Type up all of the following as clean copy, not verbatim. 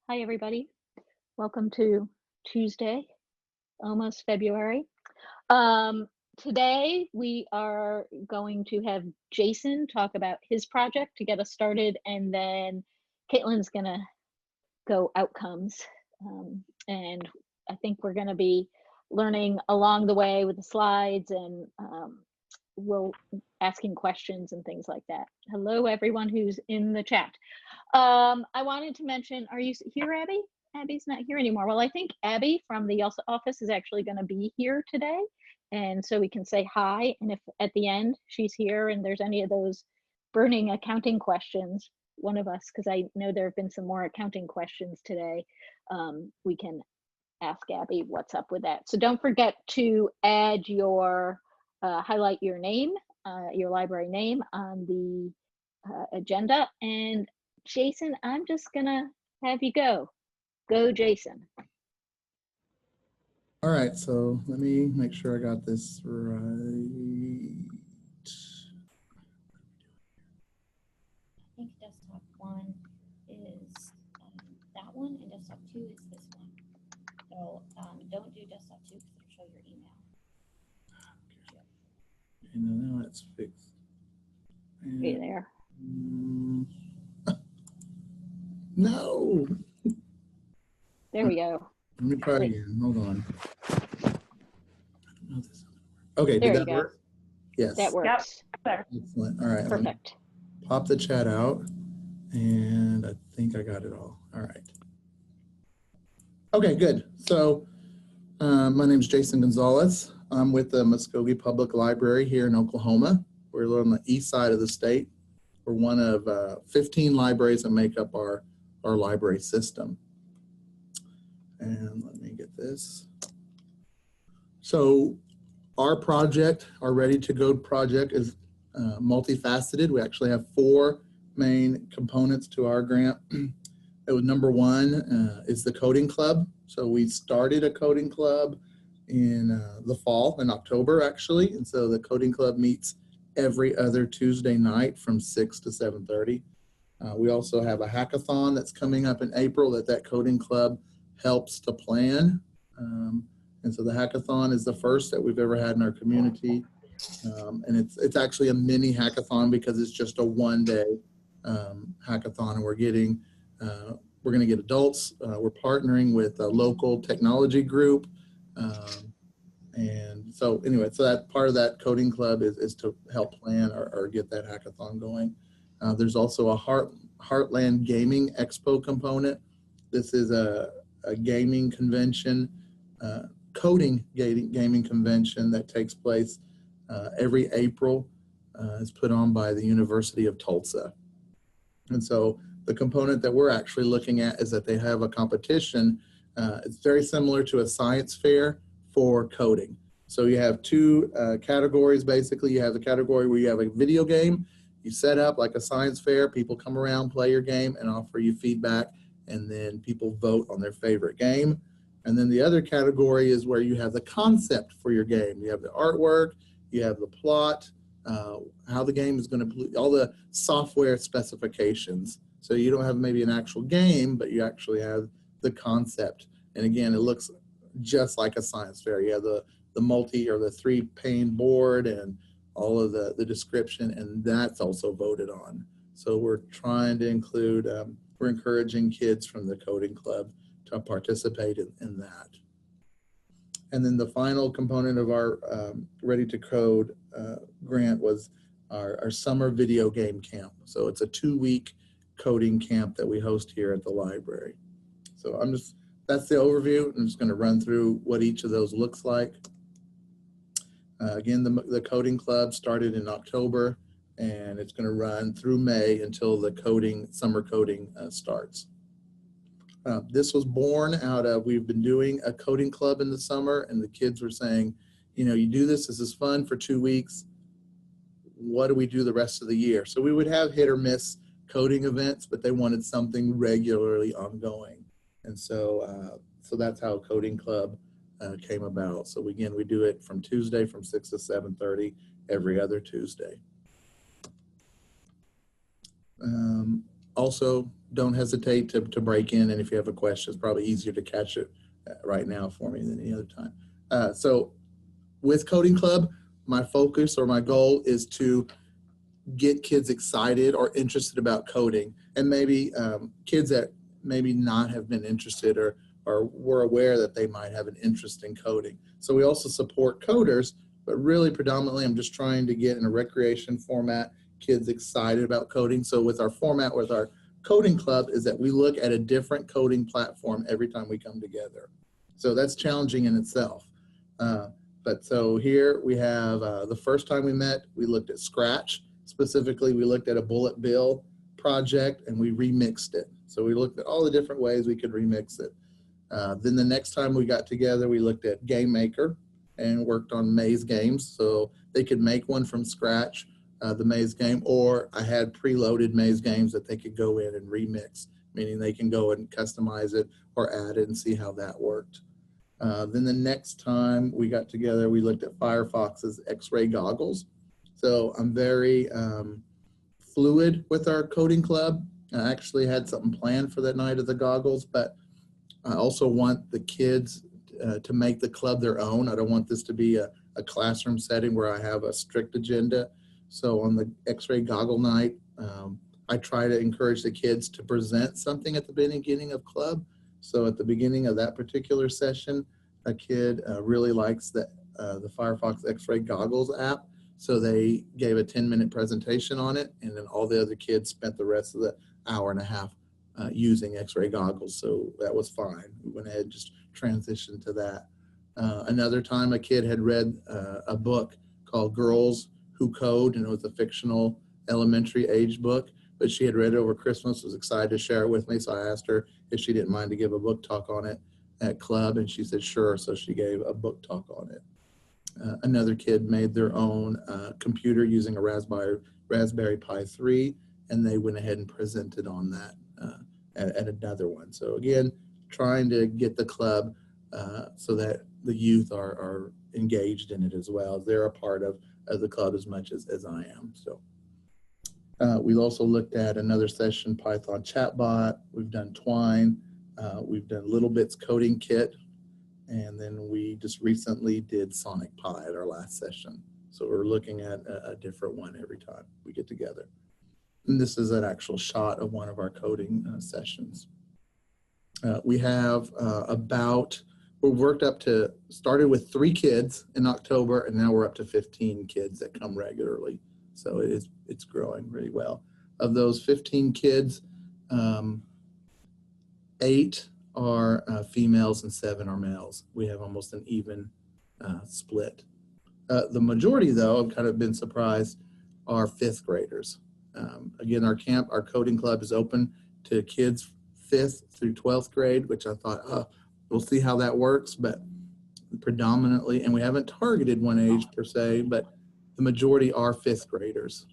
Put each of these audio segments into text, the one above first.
Hi, everybody. Welcome to Tuesday, almost February. Um, Today, we are going to have Jason talk about his project to get us started, and then Caitlin's going to go outcomes. And I think we're going to be learning along the way with the slides, and we'll asking questions and things like that. Hello, everyone who's in the chat. I wanted to mention, are you here, Abby? Abby's not here anymore. Well, I think Abby from the YELSA office is actually going to be here today. And so we can say hi. And if at the end she's here and there's any of those burning accounting questions, one of us, because I know there have been some more accounting questions today, we can ask Abby what's up with that. So don't forget to add your, highlight your name, your library name on the agenda. And Jason, I'm just gonna have you go. Go, Jason. All right, so let me make sure I got this right. I think desktop 1 is that one, and desktop 2 is this one. So don't do desktop 2 because it'll show your email. And now that's fixed. And, Are you there? No. There we go. Let me try again. Hold on. Okay, There did you that go. work? Yes. That works. Yep. Excellent. All right. Perfect. Pop the chat out, and I think I got it all. All right. Okay, good. So my name is Jason Gonzalez. I'm with the Muskogee Public Library here in Oklahoma. We're on the east side of the state. We're one of 15 libraries that make up our library system. And let me get this. So our project, our Ready to Go project, is multifaceted. We actually have 4 main components to our grant. It was number 1 is the coding club. So we started a coding club in the fall, in October actually. And so the coding club meets every other Tuesday night from 6 to 7:30. We also have a hackathon that's coming up in April that coding club helps to plan. And so the hackathon is the first that we've ever had in our community. And it's actually a mini hackathon because it's just a one-day hackathon, and we're going to get adults. We're partnering with a local technology group. And so anyway, so that part of that coding club is to help plan or get that hackathon going. There's also a Heartland Gaming Expo component. This is a gaming convention, coding gaming convention that takes place every April. It's put on by the University of Tulsa. And so the component that we're actually looking at is that they have a competition. It's very similar to a science fair for coding. So you have 2 categories, basically. You have the category where you have a video game. You set up like a science fair. People come around, play your game, and offer you feedback. And then people vote on their favorite game. And then the other category is where you have the concept for your game. You have the artwork, you have the plot, how the game is going to, all the software specifications. So you don't have maybe an actual game, but you actually have the concept. And again, it looks just like a science fair. You have the multi or the 3-pane board and all of the description, and that's also voted on. So we're trying to include, we're encouraging kids from the coding club to participate in that. And then the final component of our Ready to Code grant was our summer video game camp. So it's a 2-week coding camp that we host here at the library. So that's the overview. I'm just going to run through what each of those looks like. Again, the coding club started in October, and it's going to run through May until the summer coding starts. This was born out of, we've been doing a coding club in the summer, and the kids were saying, you know, you do this is fun for 2 weeks. What do we do the rest of the year? So we would have hit or miss coding events, but they wanted something regularly ongoing. And so, so that's how coding club came about. So again, we do it from Tuesday from 6 to 7:30 every other Tuesday. Also, don't hesitate to break in. And if you have a question, it's probably easier to catch it right now for me than any other time. So with Coding Club, my focus or my goal is to get kids excited or interested about coding, and maybe kids that maybe not have been interested or were aware that they might have an interest in coding. So we also support coders, but really predominantly I'm just trying to get in a recreation format kids excited about coding. So with our format, with our Coding Club, is that we look at a different coding platform every time we come together. So that's challenging in itself. But so here we have the first time we met, we looked at Scratch. Specifically, we looked at a bullet bill project and we remixed it. So we looked at all the different ways we could remix it. Then the next time we got together, we looked at Game Maker and worked on maze games. So they could make one from scratch, the maze game, or I had preloaded maze games that they could go in and remix, meaning they can go and customize it or add it and see how that worked. Then the next time we got together, we looked at Firefox's X-ray goggles. So I'm very fluid with our Coding Club. I actually had something planned for that night of the goggles, but I also want the kids to make the club their own. I don't want this to be a classroom setting where I have a strict agenda. So on the X-ray goggle night, I try to encourage the kids to present something at the beginning of club. So at the beginning of that particular session, a kid really likes the Firefox X-ray goggles app. So they gave a 10-minute presentation on it, and then all the other kids spent the rest of the hour and a half using X-ray goggles. So that was fine. We went ahead and just transitioned to that. Another time a kid had read a book called Girls Who Code, and it was a fictional elementary age book, but she had read it over Christmas, was excited to share it with me. So I asked her if she didn't mind to give a book talk on it at club, and she said sure. So she gave a book talk on it. Another kid made their own computer using a Raspberry Pi 3, and they went ahead and presented on that at another one. So again, trying to get the club so that the youth are engaged in it as well. They're a part of the club as much as I am. So we've also looked at another session, Python chatbot. We've done Twine. We've done Little Bits Coding Kit. And then we just recently did Sonic Pi at our last session. So we're looking at a different one every time we get together. And this is an actual shot of one of our coding sessions. We have we've worked up to, started with 3 kids in October, and now we're up to 15 kids that come regularly. So it's growing really well. Of those 15 kids, 8 are females and 7 are males. We have almost an even split. The majority, though, I've kind of been surprised, are 5th graders. Again, our Coding Club is open to kids 5th through 12th grade, which I thought, we'll see how that works, but predominantly, and we haven't targeted one age per se, but the majority are 5th graders.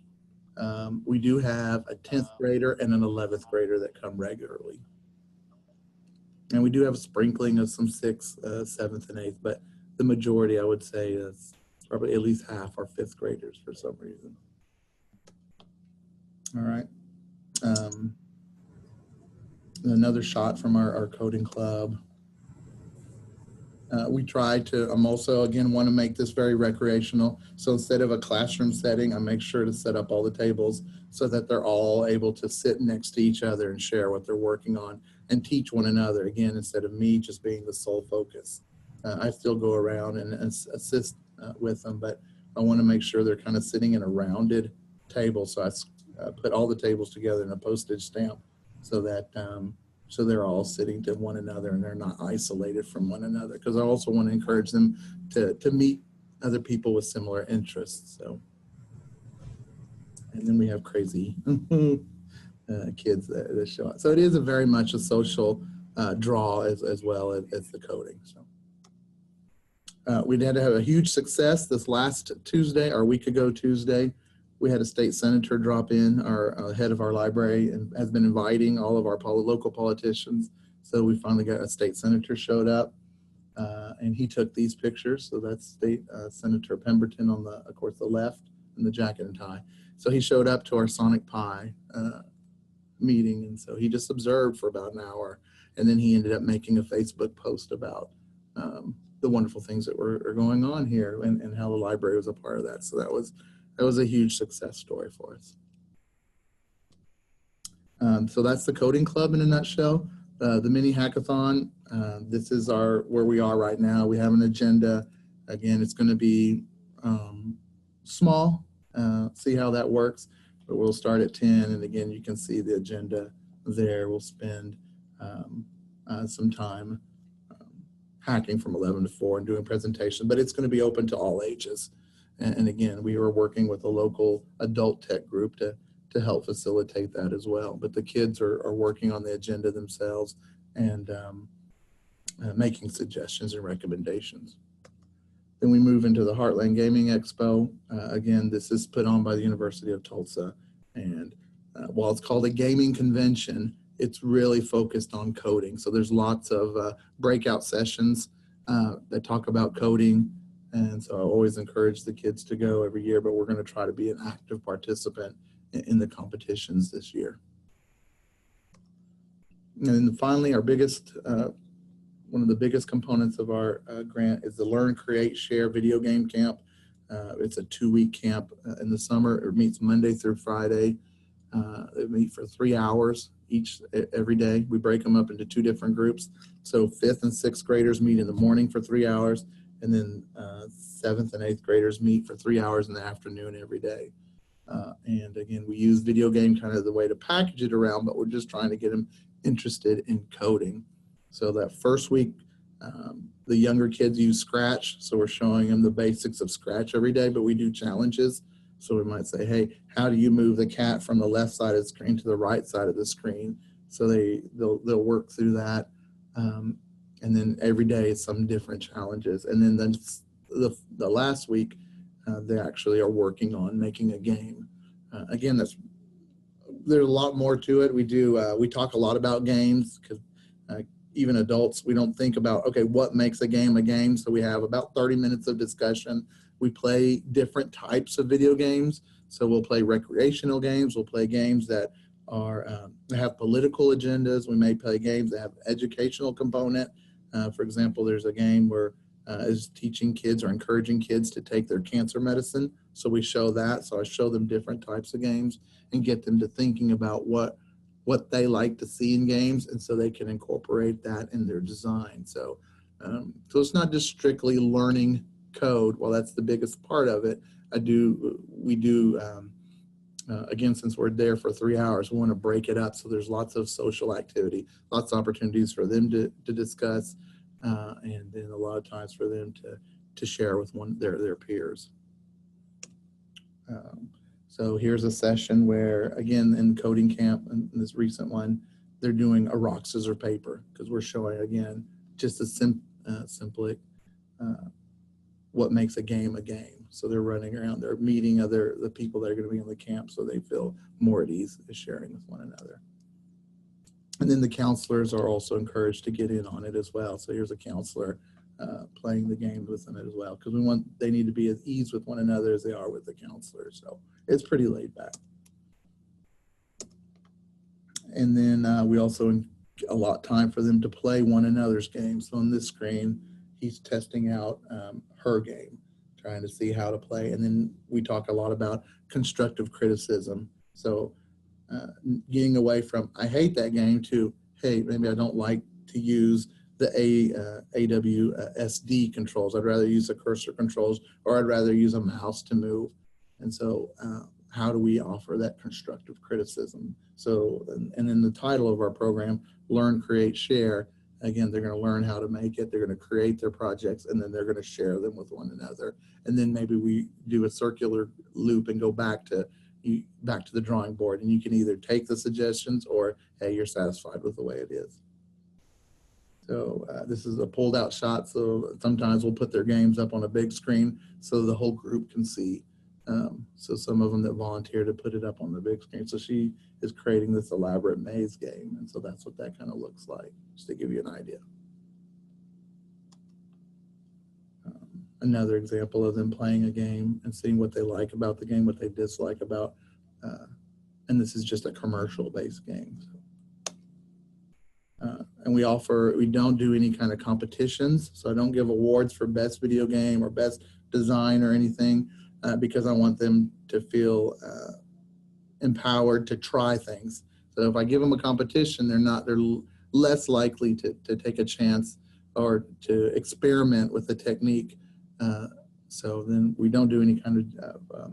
We do have a 10th grader and an 11th grader that come regularly. And we do have a sprinkling of some 6th, 7th, and 8th, but the majority, I would say, is probably at least half are 5th graders for some reason. All right. Another shot from our Coding Club. We try to, I'm also, again, want to make this very recreational. So instead of a classroom setting, I make sure to set up all the tables so that they're all able to sit next to each other and share what they're working on and teach one another, again, instead of me just being the sole focus. I still go around and assist with them, but I want to make sure they're kind of sitting in a rounded table. So I put all the tables together in a postage stamp so that so they're all sitting to one another and they're not isolated from one another, because I also want to encourage them to meet other people with similar interests. So, and then we have crazy kids that show up. So it is very much a social draw as well as the coding. So we did have a huge success this last Tuesday, or a week ago Tuesday. We had a state senator drop in, our head of our library, and has been inviting all of our local politicians. So we finally got a state senator showed up, and he took these pictures. So that's State Senator Pemberton on the, of course, the left, in the jacket and tie. So he showed up to our Sonic Pi meeting. And so he just observed for about an hour, and then he ended up making a Facebook post about the wonderful things that are going on here, and how the library was a part of that. So that was a huge success story for us. So that's the coding club in a nutshell. The mini hackathon, this is where we are right now. We have an agenda. Again, it's going to be small, see how that works, but we'll start at 10. And again, you can see the agenda there. We'll spend some time hacking from 11 to 4 and doing presentations, but it's going to be open to all ages. And again, we are working with a local adult tech group to help facilitate that as well. But the kids are working on the agenda themselves and making suggestions and recommendations. Then we move into the Heartland Gaming Expo. Again, this is put on by the University of Tulsa. And while it's called a gaming convention, it's really focused on coding. So there's lots of breakout sessions that talk about coding. And so I always encourage the kids to go every year, but we're going to try to be an active participant in the competitions this year. And then finally, our biggest, one of the biggest components of our grant is the Learn, Create, Share video game camp. It's a 2-week camp in the summer. It meets Monday through Friday. They meet for 3 hours every day. We break them up into 2 different groups. So 5th and 6th graders meet in the morning for 3 hours, and then 7th and 8th graders meet for 3 hours in the afternoon every day. And again, we use video game kind of the way to package it around, but we're just trying to get them interested in coding. So that first week, the younger kids use Scratch. So we're showing them the basics of Scratch every day, but we do challenges. So we might say, hey, how do you move the cat from the left side of the screen to the right side of the screen? So they'll work through that. And then every day it's some different challenges. And then the last week, they actually are working on making a game. Again, there's a lot more to it. We talk a lot about games because even adults, we don't think about, okay, what makes a game a game? So we have about 30 minutes of discussion. We play different types of video games. So we'll play recreational games. We'll play games that have political agendas. We may play games that have educational component. For example, there's a game where is teaching kids or encouraging kids to take their cancer medicine. So we show that. So I show them different types of games and get them to thinking about what they like to see in games, and so they can incorporate that in their design. So it's not just strictly learning code. Well, that's the biggest part of it. We do again, since we're there for 3 hours, we want to break it up. So there's lots of social activity, lots of opportunities for them to discuss, and then a lot of times for them to share with their peers. So here's a session where, again, in coding camp, in this recent one, they're doing a rock, scissors, paper, because we're showing, again, just a simple what makes a game a game. So they're running around, they're meeting the people that are going to be in the camp, so they feel more at ease sharing with one another. And then the counselors are also encouraged to get in on it as well. So here's a counselor playing the game with them as well, because they need to be at ease with one another as they are with the counselor. So it's pretty laid back. And then we also allot time for them to play one another's games. So on this screen, he's testing out her game, trying to see how to play. And then we talk a lot about constructive criticism. So getting away from, I hate that game, to, hey, maybe I don't like to use the AWSD controls. I'd rather use the cursor controls, or I'd rather use a mouse to move. And so how do we offer that constructive criticism? So, and in the title of our program, Learn, Create, Share, again, they're going to learn how to make it. They're going to create their projects, and then they're going to share them with one another. And then maybe we do a circular loop and go back to the drawing board, and you can either take the suggestions or, hey, you're satisfied with the way it is. So this is a pulled out shot. So sometimes we'll put their games up on a big screen so the whole group can see. So some of them that volunteer to put it up on the big screen. So she is creating this elaborate maze game. And so that's what that kind of looks like, just to give you an idea. Another example of them playing a game and seeing what they like about the game, what they dislike about and this is just a commercial-based game. And we don't do any kind of competitions, so I don't give awards for best video game or best design or anything, because I want them to feel empowered to try things. So if I give them a competition, they're less likely to take a chance or to experiment with the technique. So then we don't do any kind of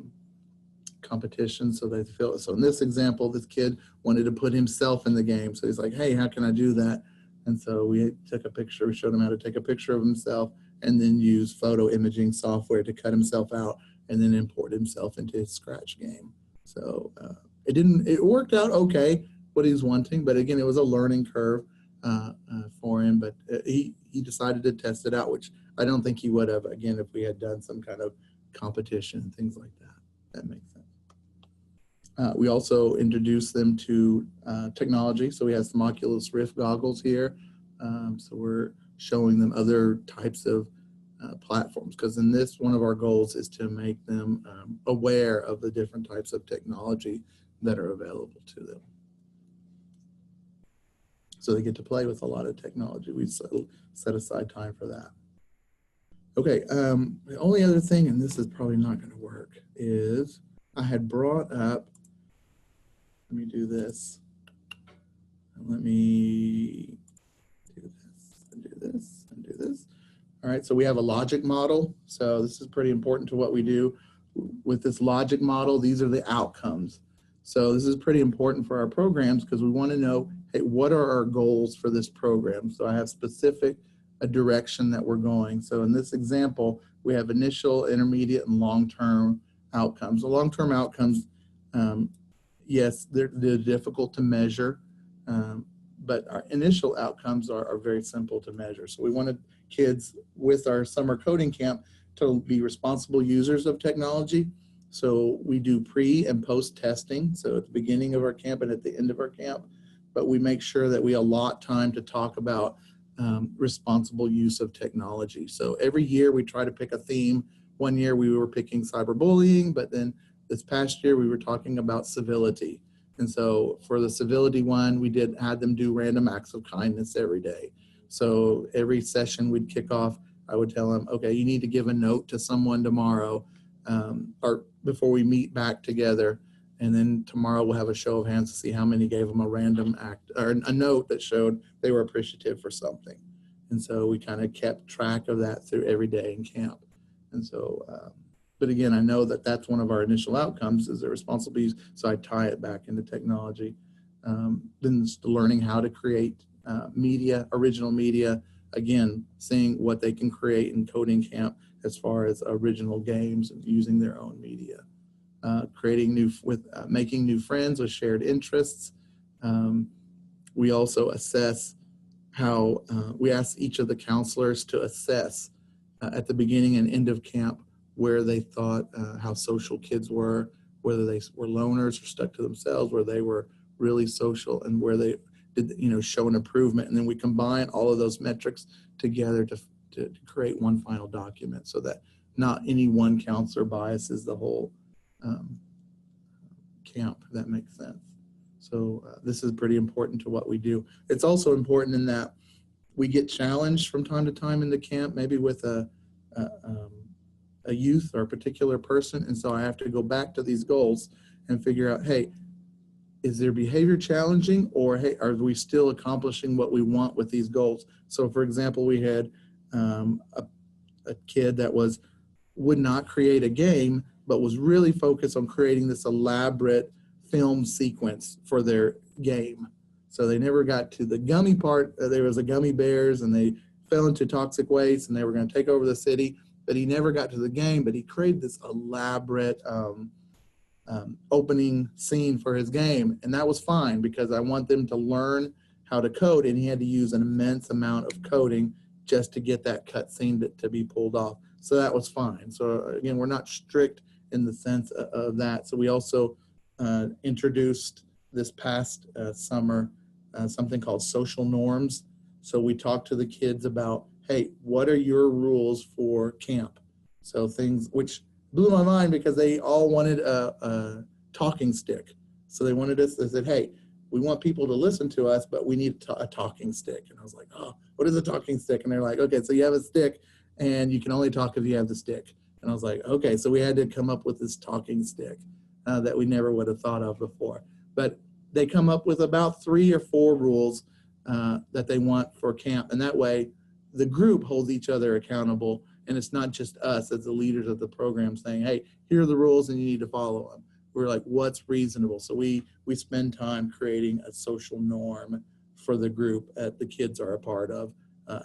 competition, so they feel. So in this example, this kid wanted to put himself in the game, so he's like, hey, how can I do that? And so we took a picture, we showed him how to take a picture of himself and then use photo imaging software to cut himself out and then import himself into his Scratch game. So it worked out okay, what he's wanting, but again, it was a learning curve for him, but he decided to test it out, which I don't think he would have, again, if we had done some kind of competition and things like that. That makes sense. We also introduced them to technology. So we have some Oculus Rift goggles here. So we're showing them other types of platforms, because in this, one of our goals is to make them aware of the different types of technology that are available to them. So they get to play with a lot of technology. We set aside time for that. Okay, the only other thing, and this is probably not going to work, is I had brought up, let me do this. Let me do this and do this and do this. All right, so we have a logic model. So this is pretty important to what we do. With this logic model, these are the outcomes. So this is pretty important for our programs because we want to know, hey, what are our goals for this program? So I have specific a direction that we're going. So in this example, we have initial, intermediate, and long-term outcomes. The long-term outcomes, yes, they're difficult to measure, but our initial outcomes are very simple to measure. So we wanted kids with our summer coding camp to be responsible users of technology. So we do pre and post testing, so at the beginning of our camp and at the end of our camp, but we make sure that we allot time to talk about responsible use of technology. So every year we try to pick a theme. One year we were picking cyberbullying, but then this past year we were talking about civility. And so for the civility one, we had them do random acts of kindness every day. So every session we'd kick off, I would tell them, okay, you need to give a note to someone tomorrow, or before we meet back together. And then tomorrow we'll have a show of hands to see how many gave them a random act or a note that showed they were appreciative for something. And so we kind of kept track of that through every day in camp. And so, but again, I know that that's one of our initial outcomes is the responsible use. So I tie it back into technology. Then learning how to create media, original media, again, seeing what they can create in coding camp as far as original games and using their own media. Making new friends with shared interests. We also assess how, we ask each of the counselors to assess at the beginning and end of camp where they thought how social kids were, whether they were loners or stuck to themselves, where they were really social, and where they did, show an improvement. And then we combine all of those metrics together to create one final document so that not any one counselor biases the whole camp, if that makes sense. So this is pretty important to what we do. It's also important in that we get challenged from time to time in the camp, maybe with a youth or a particular person. And so I have to go back to these goals and figure out, hey, is their behavior challenging, or hey, are we still accomplishing what we want with these goals? So for example, we had a kid that would not create a game, but was really focused on creating this elaborate film sequence for their game. So they never got to the gummy part. There was a gummy bears and they fell into toxic waste and they were going to take over the city, but he never got to the game, but he created this elaborate opening scene for his game. And that was fine because I want them to learn how to code, and he had to use an immense amount of coding just to get that cut scene to be pulled off. So that was fine. So again, we're not strict in the sense of that. So we also introduced this past summer something called social norms. So we talked to the kids about, hey, what are your rules for camp? So things which blew my mind because they all wanted a talking stick. So they wanted us, they said, hey, we want people to listen to us, but we need a talking stick. And I was like, oh, what is a talking stick? And they're like, okay, so you have a stick and you can only talk if you have the stick. And I was like, okay, so we had to come up with this talking stick that we never would have thought of before. But they come up with about 3 or 4 rules that they want for camp. And that way the group holds each other accountable. And it's not just us as the leaders of the program saying, hey, here are the rules and you need to follow them. We're like, what's reasonable? So we spend time creating a social norm for the group that the kids are a part of,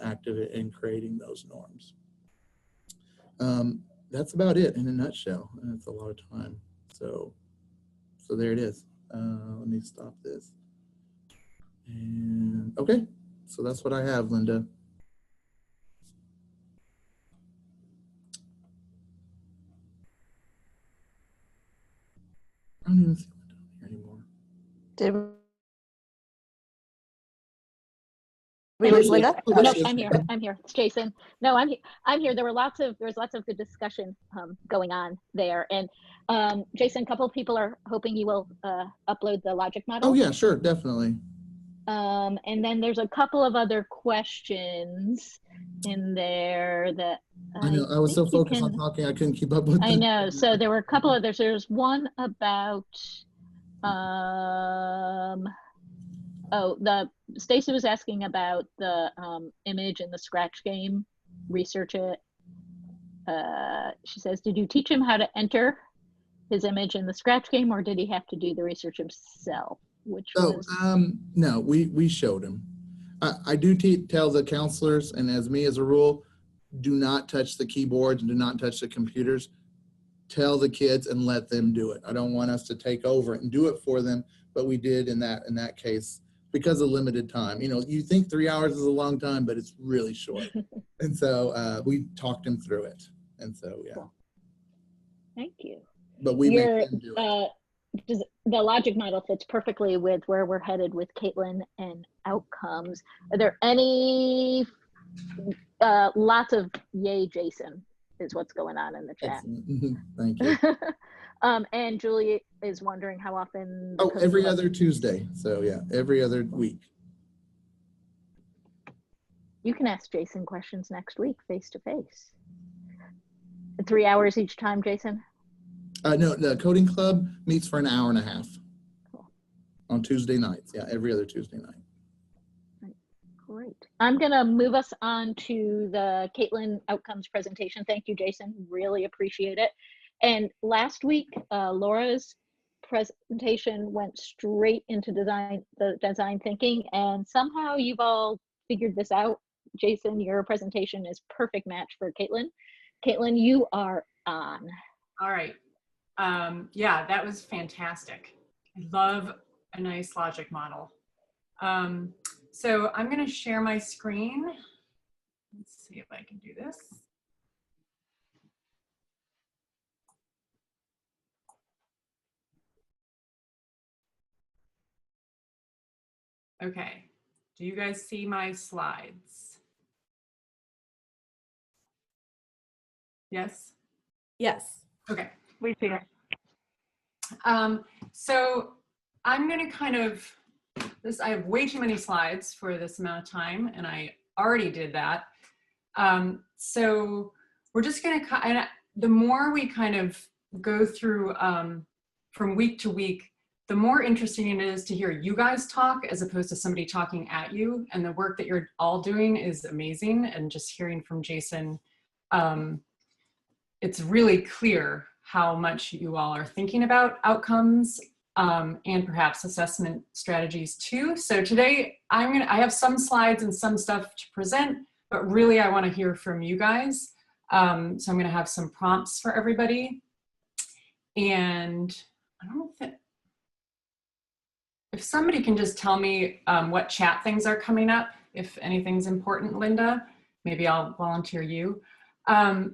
active in creating those norms. That's about it in a nutshell. And it's a lot of time. So there it is. Let me stop this. And okay, so that's what I have, Linda. I don't even see Linda here anymore. Did we lose Linda? Oh, there No, she is. I'm here. I'm here. It's Jason. No, I'm here. There was lots of good discussion going on there. And Jason, a couple of people are hoping you will upload the logic model. Oh yeah, sure, definitely. And then there's a couple of other questions in there that I know. I was so think you focused on talking, I couldn't keep up with. I know. So there were a couple of there's one about Stacy was asking about the image in the scratch game. Research it. She says, did you teach him how to enter his image in the scratch game, or did he have to do the research himself? No, we showed him. I do tell the counselors, and as me as a rule, do not touch the keyboards and do not touch the computers. Tell the kids and let them do it. I don't want us to take over and do it for them, but we did in that case because of limited time. You know, you think 3 hours is a long time, but it's really short. And so we talked him through it. And so, yeah. Cool. Thank you. But we made them do it. The logic model fits perfectly with where we're headed with Caitlin and outcomes. Are there any lots of yay, Jason is what's going on in the chat. Thank you. And Julie is wondering how often. Oh, every other Tuesday. So yeah, every other week. You can ask Jason questions next week, face to face. 3 hours each time, Jason? No, the coding club meets for an hour and a half. Cool. On Tuesday nights. Yeah, every other Tuesday night. Right. Great. I'm going to move us on to the Caitlin outcomes presentation. Thank you, Jason. Really appreciate it. And last week, Laura's presentation went straight into the design thinking, and somehow you've all figured this out. Jason, your presentation is perfect match for Caitlin. Caitlin, you are on. All right. Yeah, that was fantastic. I love a nice logic model. So I'm going to share my screen. Let's see if I can do this. Okay. Do you guys see my slides? Yes? Yes. Okay. We see it. So I'm going to kind of, I have way too many slides for this amount of time, and I already did that. So we're just going to, the more we kind of go through from week to week, the more interesting it is to hear you guys talk as opposed to somebody talking at you. And the work that you're all doing is amazing. And just hearing from Jason, it's really clear how much you all are thinking about outcomes and perhaps assessment strategies too. So today I have some slides and some stuff to present, but really I want to hear from you guys. So I'm going to have some prompts for everybody. And I don't know if somebody can just tell me what chat things are coming up, if anything's important, Linda, maybe I'll volunteer you. But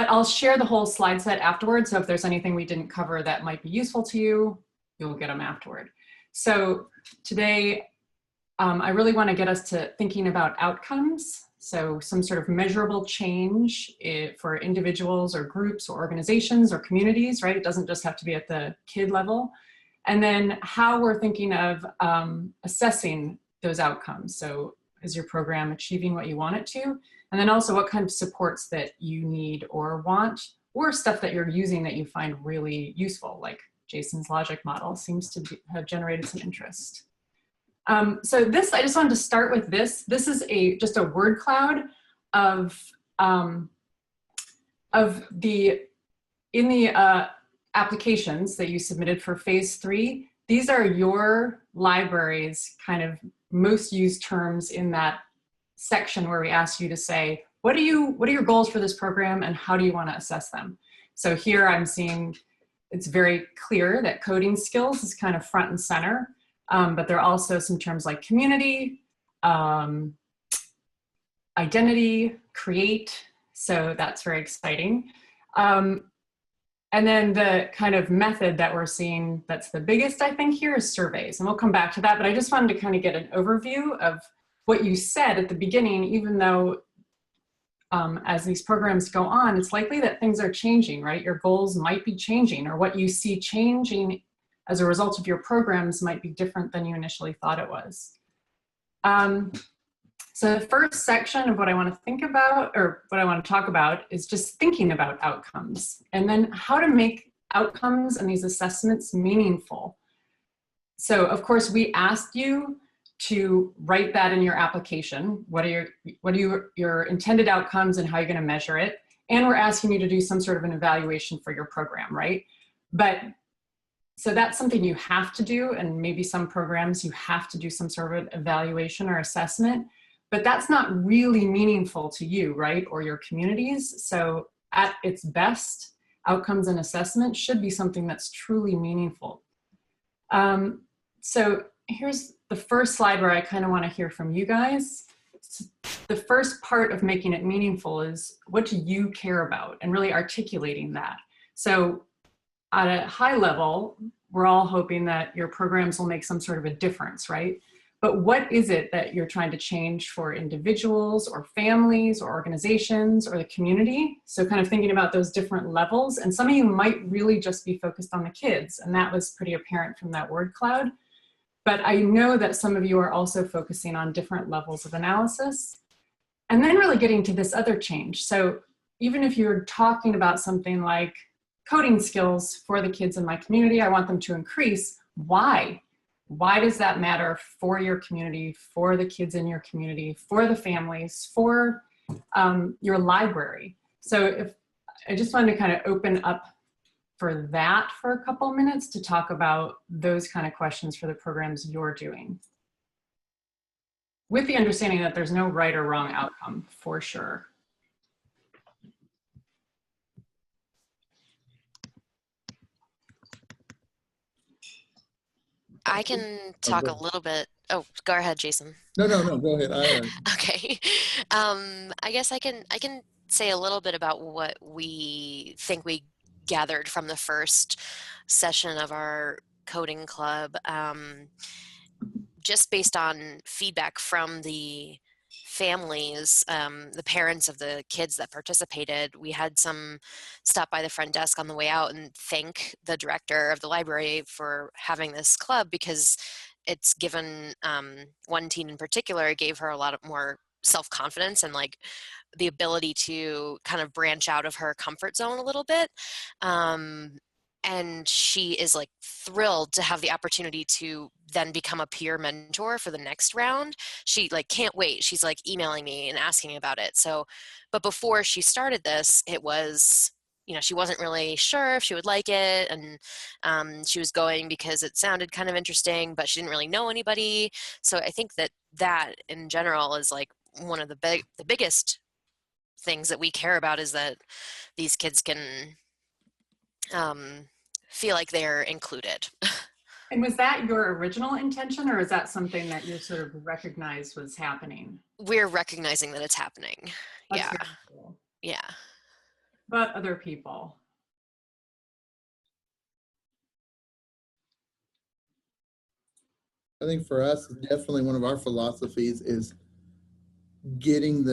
I'll share the whole slide set afterwards. So if there's anything we didn't cover that might be useful to you, you'll get them afterward. So today, I really want to get us to thinking about outcomes. So some sort of measurable change for individuals or groups or organizations or communities, right? It doesn't just have to be at the kid level. And then how we're thinking of assessing those outcomes. So is your program achieving what you want it to? And then also what kind of supports that you need or want, or stuff that you're using that you find really useful, like Jason's logic model seems to have generated some interest. So this, I just wanted to start with this. This is just a word cloud of in the applications that you submitted for phase 3. These are your library's kind of most used terms in that section where we ask you to say, what are your goals for this program and how do you want to assess them? So here I'm seeing it's very clear that coding skills is kind of front and center, but there are also some terms like community, identity, create, so that's very exciting. And then the kind of method that we're seeing that's the biggest, I think, here is surveys. And we'll come back to that, but I just wanted to kind of get an overview of what you said at the beginning, even though as these programs go on, it's likely that things are changing, right? Your goals might be changing, or what you see changing as a result of your programs might be different than you initially thought it was. So the first section of what I want to think about, or what I want to talk about, is just thinking about outcomes, and then how to make outcomes and these assessments meaningful. So of course, we asked you to write that in your application. What are your intended outcomes and how you're going to measure it? And we're asking you to do some sort of an evaluation for your program, right? But so that's something you have to do, and maybe some programs you have to do some sort of evaluation or assessment. But that's not really meaningful to you, right? Or your communities. So at its best, outcomes and assessment should be something that's truly meaningful. So here's the first slide where I kind of want to hear from you guys. The first part of making it meaningful is, what do you care about, and really articulating that. So at a high level, we're all hoping that your programs will make some sort of a difference, right? But what is it that you're trying to change for individuals or families or organizations or the community? So kind of thinking about those different levels. And some of you might really just be focused on the kids, and that was pretty apparent from that word cloud. But I know that some of you are also focusing on different levels of analysis. And then really getting to this other change. So even if you're talking about something like coding skills for the kids in my community, I want them to increase. Why? Why does that matter for your community, for the kids in your community, for the families, for your library? So if I just wanted to kind of open up for that for a couple of minutes to talk about those kind of questions for the programs you're doing, with the understanding that there's no right or wrong outcome, for sure. I can talk a little bit. Oh, go ahead, Jason. No, go ahead. Okay. I guess I can say a little bit about what we think we gathered from the first session of our coding club, just based on feedback from the families, the parents of the kids that participated. We had some stop by the front desk on the way out and thank the director of the library for having this club, because it's given one teen in particular, it gave her a lot of more self-confidence and like the ability to kind of branch out of her comfort zone a little bit. And she is like thrilled to have the opportunity to then become a peer mentor for the next round. She like can't wait. She's like emailing me and asking about it. So, but before she started this, it was, you know, she wasn't really sure if she would like it. And she was going because it sounded kind of interesting, but she didn't really know anybody. So I think that in general is like one of the biggest things that we care about, is that these kids can feel like they're included. And was that your original intention, or is that something that you sort of recognized was happening? We're recognizing that it's happening. That's yeah. very cool. Yeah. But other people? I think for us, definitely one of our philosophies is getting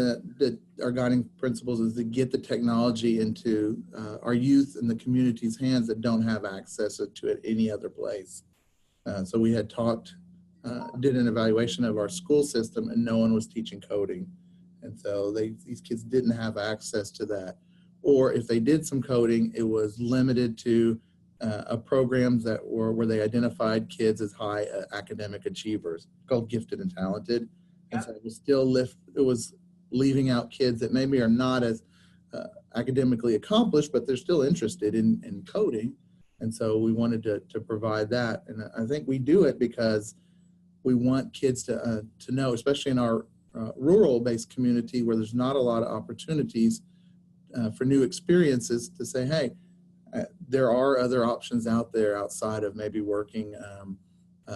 our guiding principles is to get the technology into our youth and the community's hands that don't have access to it any other place. So we had did an evaluation of our school system, and no one was teaching coding. And so these kids didn't have access to that. Or if they did some coding, it was limited to programs that where they identified kids as high academic achievers, called gifted and talented. And so it was leaving out kids that maybe are not as academically accomplished, but they're still interested in coding. And so we wanted to provide that. And I think we do it because we want kids to know, especially in our rural-based community where there's not a lot of opportunities for new experiences, to say, hey, there are other options out there outside of maybe working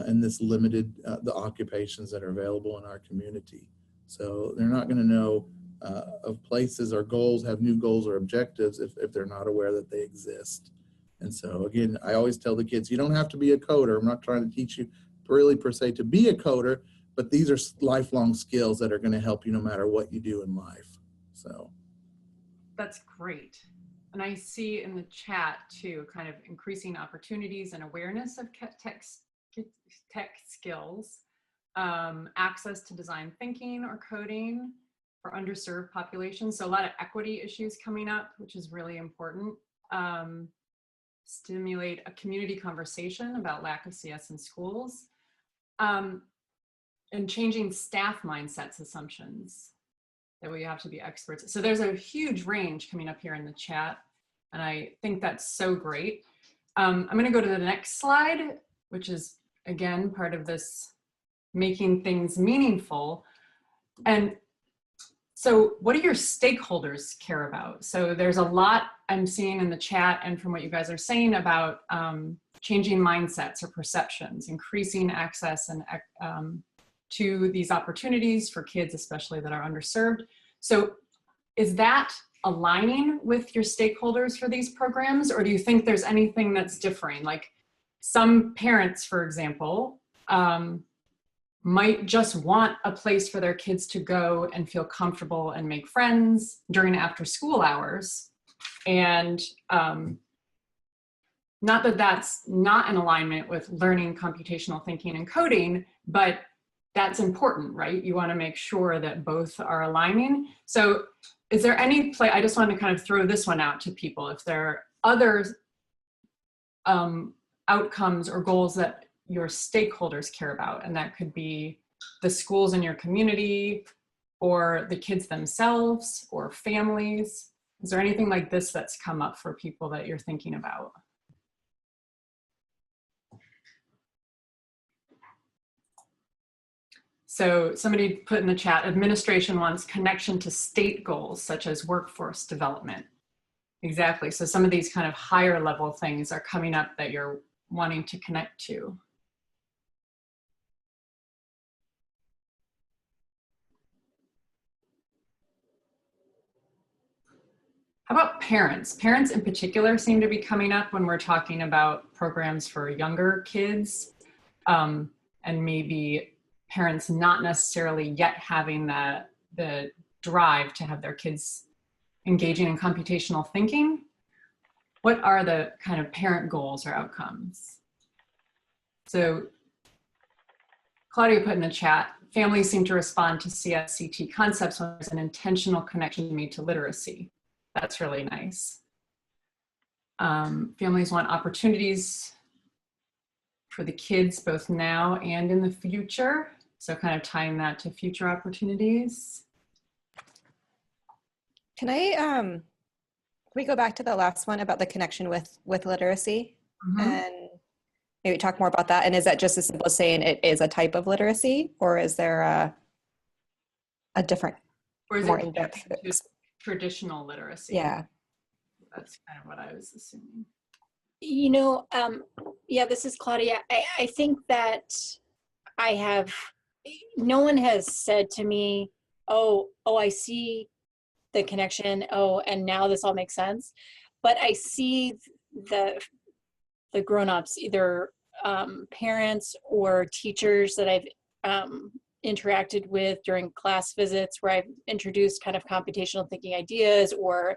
in this limited, the occupations that are available in our community. So they're not going to know of places or goals, have new goals or objectives if they're not aware that they exist. And so again, I always tell the kids, you don't have to be a coder. I'm not trying to teach you really per se to be a coder, but these are lifelong skills that are going to help you no matter what you do in life. So that's great. And I see in the chat too, kind of increasing opportunities and awareness of tech skills, access to design thinking or coding for underserved populations. So a lot of equity issues coming up, which is really important. Stimulate a community conversation about lack of CS in schools, and changing staff mindsets assumptions that we have to be experts. So there's a huge range coming up here in the chat, and I think that's so great. I'm going to go to the next slide, which is again part of this making things meaningful. And so what do your stakeholders care about? So there's a lot I'm seeing in the chat and from what you guys are saying about changing mindsets or perceptions, increasing access and to these opportunities for kids, especially that are underserved. So is that aligning with your stakeholders for these programs, or do you think there's anything that's differing? Like some parents, for example, might just want a place for their kids to go and feel comfortable and make friends during after school hours. And not that that's not in alignment with learning computational thinking and coding, but that's important, right? You want to make sure that both are aligning. So is there any play, I just want to kind of throw this one out to people, if there are other outcomes or goals that your stakeholders care about, and that could be the schools in your community or the kids themselves or families. Is there anything like this that's come up for people that you're thinking about? So somebody put in the chat, administration wants connection to state goals such as workforce development. Exactly, so some of these kind of higher level things are coming up that you're wanting to connect to. How about parents? Parents in particular seem to be coming up when we're talking about programs for younger kids, and maybe parents not necessarily yet having the drive to have their kids engaging in computational thinking. What are the kind of parent goals or outcomes? So Claudia put in the chat, families seem to respond to CSCT concepts when there's an intentional connection made to literacy. That's really nice. Families want opportunities for the kids both now and in the future. So kind of tying that to future opportunities. Can we go back to the last one about the connection with literacy, and maybe talk more about that? And is that just as simple as saying it is a type of literacy, or is there a different, or is more it in-depth? Traditional literacy? Yeah. That's kind of what I was assuming. You know, yeah, this is Claudia. I think that no one has said to me, oh, I see the connection. Oh, and now this all makes sense. But I see the grown-ups, either parents or teachers that I've interacted with during class visits where I've introduced kind of computational thinking ideas or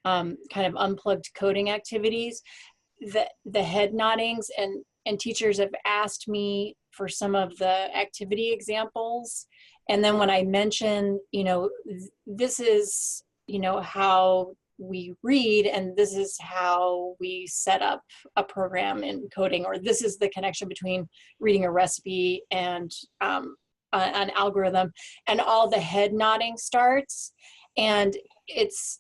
kind of unplugged coding activities, the head noddings and teachers have asked me for some of the activity examples. And then when I mention, you know, this is, you know, how we read and this is how we set up a program in coding, or this is the connection between reading a recipe and an algorithm, and all the head nodding starts. And it's,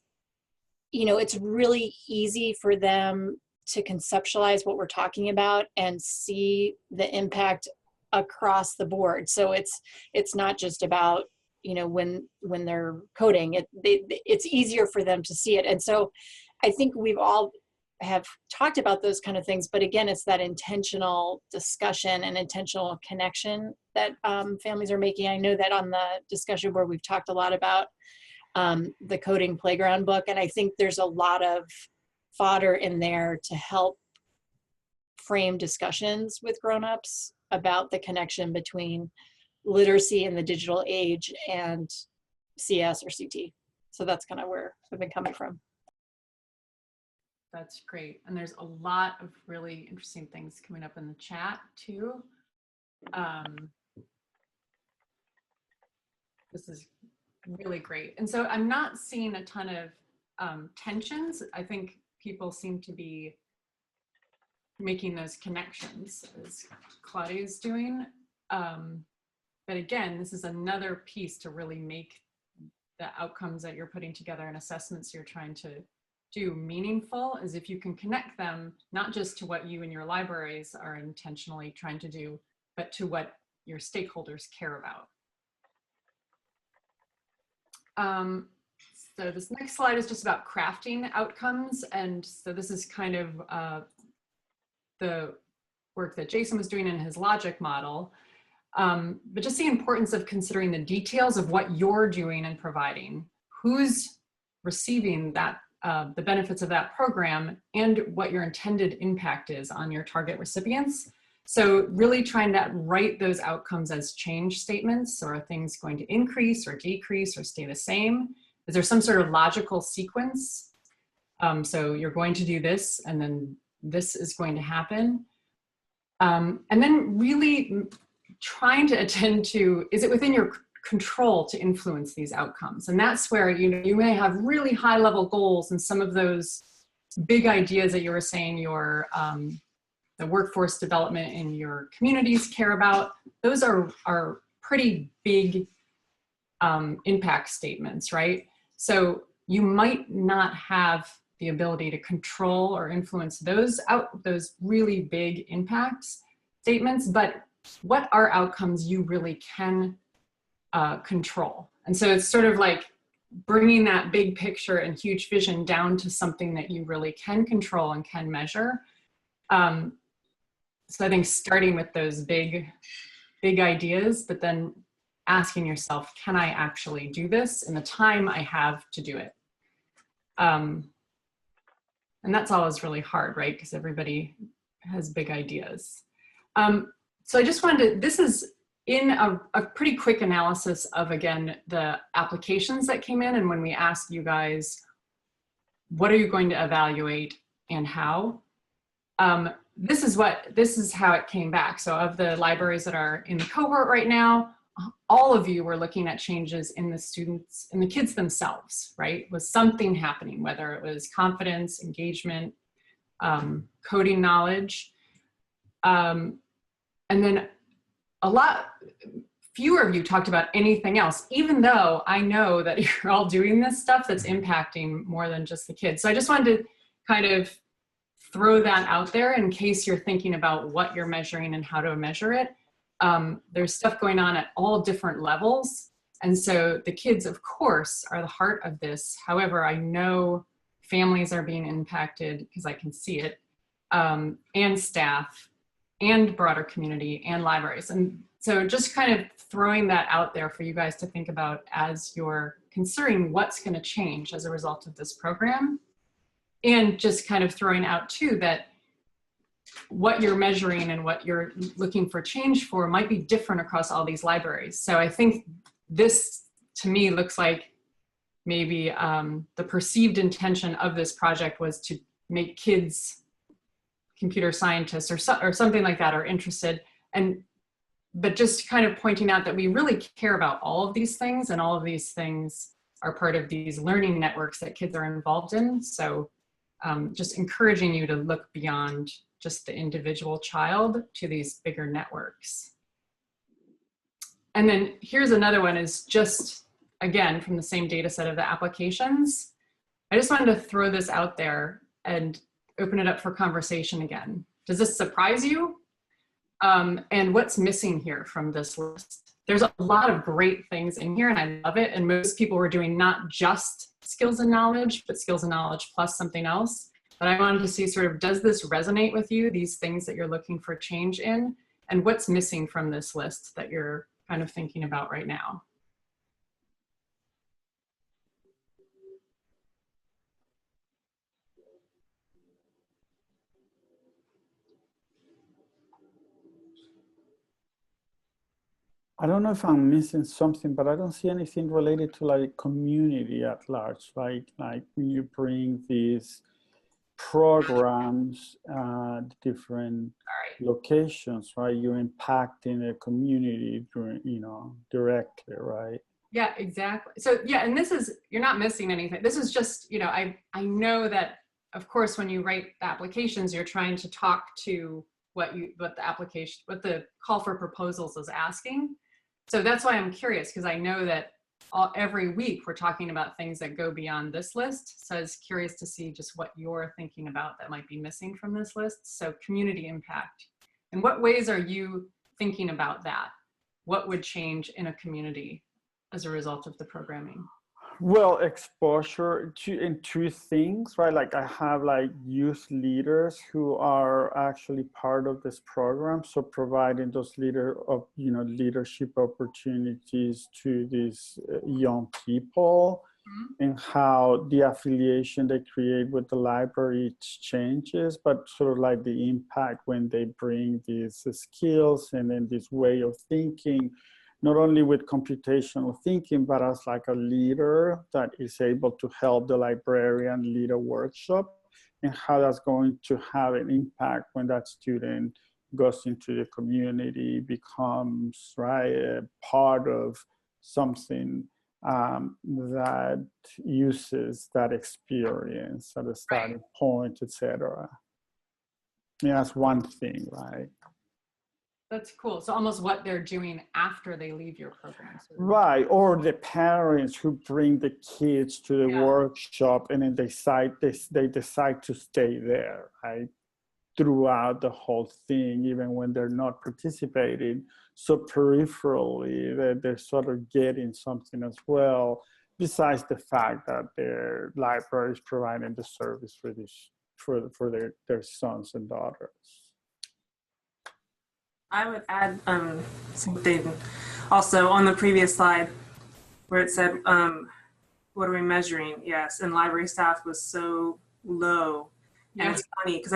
you know, it's really easy for them to conceptualize what we're talking about and see the impact across the board. So it's not just about, you know, when they're coding, it's easier for them to see it. And so I think we've all have talked about those kind of things, but again, it's that intentional discussion and intentional connection that families are making. I know that on the discussion board, we've talked a lot about the Coding Playground book, and I think there's a lot of fodder in there to help frame discussions with grownups about the connection between literacy in the digital age and CS or CT. So that's kind of where I've been coming from. That's great. And there's a lot of really interesting things coming up in the chat too. This is really great. And so I'm not seeing a ton of tensions. I think people seem to be making those connections as Claudia's doing. But again, this is another piece to really make the outcomes that you're putting together and assessments you're trying to do meaningful, is if you can connect them, not just to what you and your libraries are intentionally trying to do, but to what your stakeholders care about. So this next slide is just about crafting outcomes. And so this is kind of the work that Jason was doing in his logic model. But just the importance of considering the details of what you're doing and providing, who's receiving that, the benefits of that program, and what your intended impact is on your target recipients. So really trying to write those outcomes as change statements. So are things going to increase or decrease or stay the same? Is there some sort of logical sequence? So you're going to do this, and then this is going to happen. And then really trying to attend to, is it within your control to influence these outcomes? And that's where, you know, you may have really high level goals, and some of those big ideas that you were saying your the workforce development in your communities care about, those are pretty big impact statements, right? So you might not have the ability to control or influence those really big impacts statements, but what are outcomes you really can control? And so it's sort of like bringing that big picture and huge vision down to something that you really can control and can measure. So I think starting with those big ideas, but then asking yourself, can I actually do this in the time I have to do it? And that's always really hard, right? Because everybody has big ideas. So I just wanted to, this is in a pretty quick analysis of, again, the applications that came in, and when we asked you guys, what are you going to evaluate and how? This is how it came back. So of the libraries that are in the cohort right now, all of you were looking at changes in the students, in the kids themselves, right? Was something happening, whether it was confidence, engagement, coding knowledge. And then a lot fewer of you talked about anything else, even though I know that you're all doing this stuff that's impacting more than just the kids. So I just wanted to kind of throw that out there in case you're thinking about what you're measuring and how to measure it. There's stuff going on at all different levels. And so the kids, of course, are the heart of this. However, I know families are being impacted because I can see it, and staff, and broader community, and libraries. And so just kind of throwing that out there for you guys to think about as you're considering what's going to change as a result of this program. And just kind of throwing out too that what you're measuring and what you're looking for change for might be different across all these libraries. So I think this, to me, looks like maybe the perceived intention of this project was to make kids computer scientists or something like that, or interested. But just kind of pointing out that we really care about all of these things, and all of these things are part of these learning networks that kids are involved in. So just encouraging you to look beyond just the individual child to these bigger networks. And then here's another one, is just, again, from the same data set of the applications. I just wanted to throw this out there and open it up for conversation again. Does this surprise you? And what's missing here from this list? There's a lot of great things in here, and I love it. And most people were doing not just skills and knowledge, but skills and knowledge plus something else. But I wanted to see sort of, does this resonate with you, these things that you're looking for change in? And what's missing from this list that you're kind of thinking about right now? I don't know if I'm missing something, but I don't see anything related to like community at large, right? Like when you bring these programs at different locations, right? You're impacting a community, directly, right? Yeah, exactly. So yeah, and this is, you're not missing anything. This is just, I know that, of course, when you write the applications, you're trying to talk to what the call for proposals is asking. So that's why I'm curious, because I know that every week we're talking about things that go beyond this list. So I was curious to see just what you're thinking about that might be missing from this list. So community impact. In what ways are you thinking about that? What would change in a community as a result of the programming? Well, exposure in two things, right? Like I have like youth leaders who are actually part of this program. So providing those leadership opportunities to these young people, and how the affiliation they create with the library changes, but sort of like the impact when they bring these skills and then this way of thinking, not only with computational thinking, but as like a leader that is able to help the librarian lead a workshop, and how that's going to have an impact when that student goes into the community, becomes, right, a part of something that uses that experience at a starting point, etc. Yeah, that's one thing, right? That's cool. So almost what they're doing after they leave your program. Right, or the parents who bring the kids to the workshop and then they decide to stay there, right, throughout the whole thing, even when they're not participating. So peripherally, they're sort of getting something as well, besides the fact that their library is providing the service for their sons and daughters. I would add something also on the previous slide where it said, what are we measuring? Yes, and library staff was so low. And it's funny because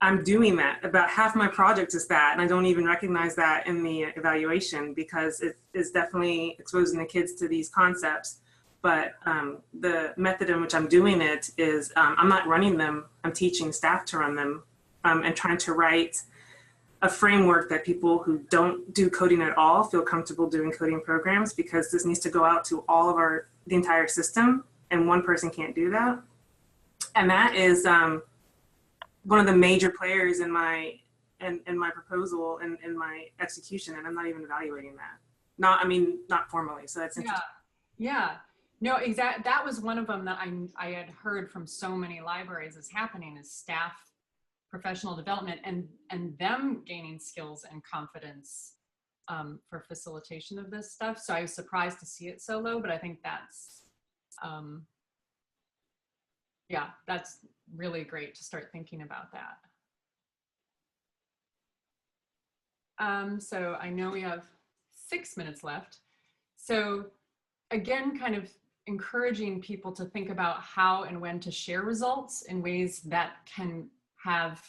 I'm doing that. About half my project is that, and I don't even recognize that in the evaluation because it is definitely exposing the kids to these concepts. But the method in which I'm doing it is I'm not running them, I'm teaching staff to run them and trying to write a framework that people who don't do coding at all feel comfortable doing coding programs, because this needs to go out to all of the entire system, and one person can't do that. And that is one of the major players in my proposal and in my execution, and I'm not even evaluating that. Not formally. So that's interesting. Yeah. No, exactly. That was one of them that I had heard from so many libraries is happening, is staff professional development and them gaining skills and confidence for facilitation of this stuff. So I was surprised to see it so low, but I think that's, that's really great to start thinking about that. So I know we have 6 minutes left. So again, kind of encouraging people to think about how and when to share results in ways that can have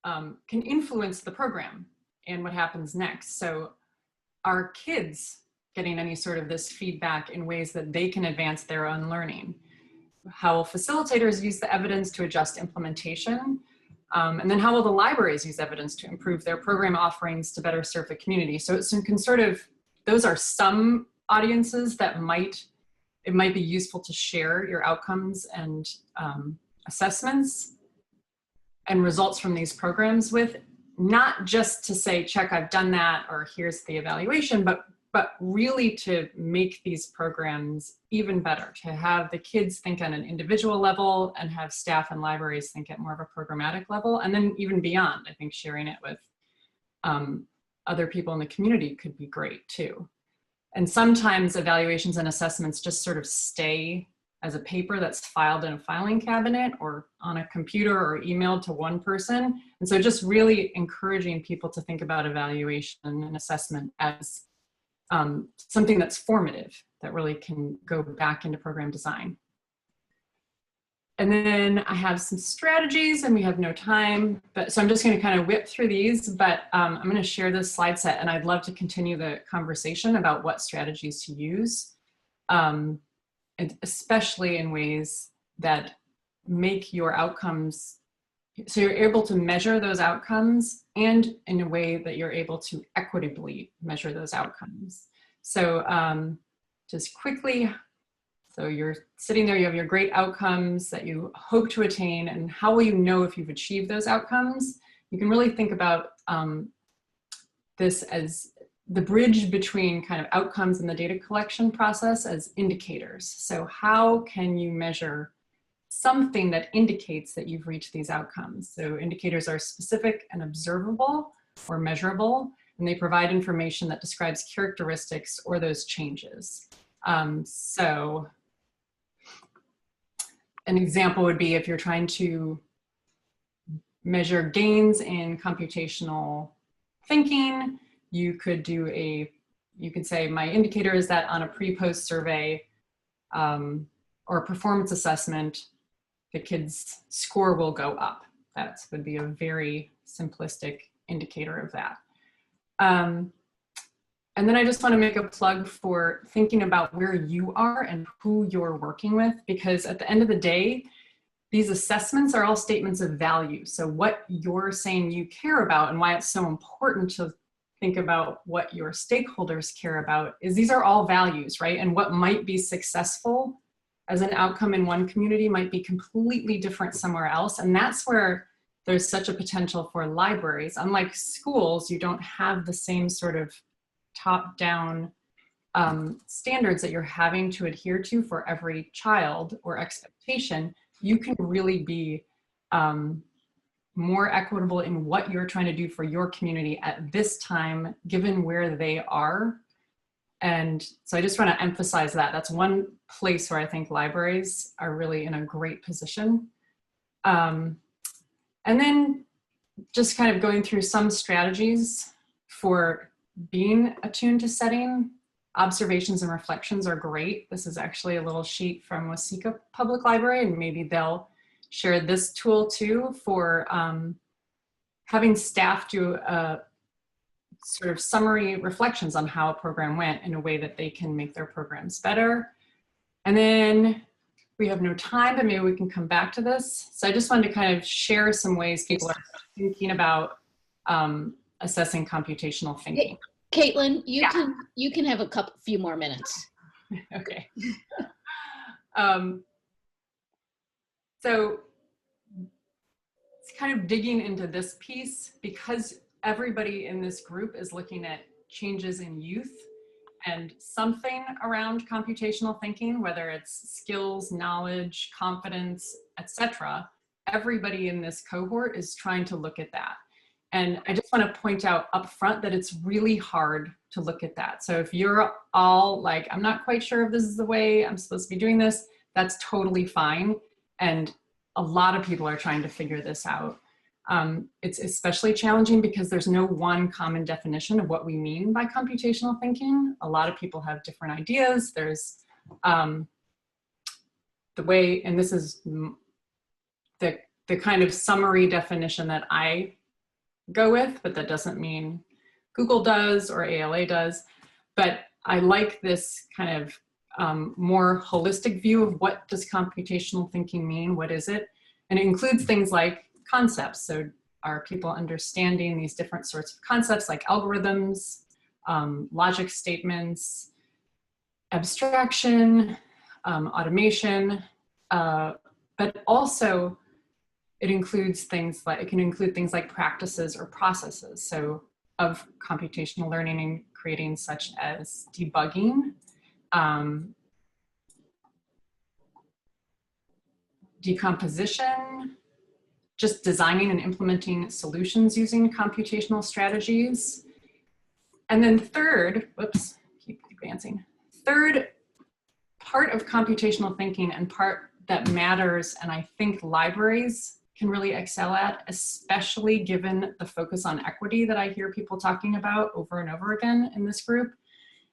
can influence the program and what happens next. So are kids getting any sort of this feedback in ways that they can advance their own learning? How will facilitators use the evidence to adjust implementation? And then how will the libraries use evidence to improve their program offerings to better serve the community? So it can sort of, those are some audiences that it might be useful to share your outcomes and assessments and results from these programs with, not just to say, check, I've done that, or here's the evaluation, but really to make these programs even better, to have the kids think on an individual level and have staff and libraries think at more of a programmatic level, and then even beyond. I think sharing it with other people in the community could be great too. And sometimes evaluations and assessments just sort of stay as a paper that's filed in a filing cabinet or on a computer or emailed to one person. And so just really encouraging people to think about evaluation and assessment as something that's formative, that really can go back into program design. And then I have some strategies, and we have no time, so I'm just going to kind of whip through these, but I'm going to share this slide set, and I'd love to continue the conversation about what strategies to use, and especially in ways that make your outcomes, so you're able to measure those outcomes, and in a way that you're able to equitably measure those outcomes. So just quickly, so you're sitting there, you have your great outcomes that you hope to attain, and how will you know if you've achieved those outcomes? You can really think about this as the bridge between kind of outcomes and the data collection process as indicators. So how can you measure something that indicates that you've reached these outcomes? So indicators are specific and observable or measurable, and they provide information that describes characteristics or those changes. So an example would be if you're trying to measure gains in computational thinking, you could say my indicator is that on a pre-post survey or a performance assessment, the kid's score will go up. That would be a very simplistic indicator of that. And then I just want to make a plug for thinking about where you are and who you're working with, because at the end of the day, these assessments are all statements of value. So what you're saying you care about and why it's so important to think about what your stakeholders care about is these are all values, right? And what might be successful as an outcome in one community might be completely different somewhere else. And that's where there's such a potential for libraries. Unlike schools, you don't have the same sort of top-down standards that you're having to adhere to for every child or expectation. You can really be more equitable in what you're trying to do for your community at this time, given where they are. And so I just want to emphasize that. That's one place where I think libraries are really in a great position. And then just kind of going through some strategies for being attuned to setting. Observations and reflections are great. This is actually a little sheet from Waseca Public Library, and maybe they'll share this tool too for having staff do a sort of summary reflections on how a program went in a way that they can make their programs better. And then we have no time, but maybe we can come back to this. So I just wanted to kind of share some ways people are thinking about assessing computational thinking. Caitlin, you can have a few more minutes. Okay. So it's kind of digging into this piece, because everybody in this group is looking at changes in youth and something around computational thinking, whether it's skills, knowledge, confidence, etc. Everybody in this cohort is trying to look at that. And I just want to point out up front that it's really hard to look at that. So if you're all like, I'm not quite sure if this is the way I'm supposed to be doing this, that's totally fine. And a lot of people are trying to figure this out. It's especially challenging because there's no one common definition of what we mean by computational thinking. A lot of people have different ideas. There's the way, and this is the the kind of summary definition that I go with, but that doesn't mean Google does or ALA does. But I like this kind of more holistic view of what does computational thinking mean? What is it? And it includes things like concepts. So are people understanding these different sorts of concepts like algorithms, logic statements, abstraction, automation, but also it includes things like, it can include things like practices or processes. So of computational learning and creating, such as debugging, decomposition, just designing and implementing solutions using computational strategies. And then third, whoops, keep advancing. Third part of computational thinking and part that matters, and I think libraries can really excel at, especially given the focus on equity that I hear people talking about over and over again in this group,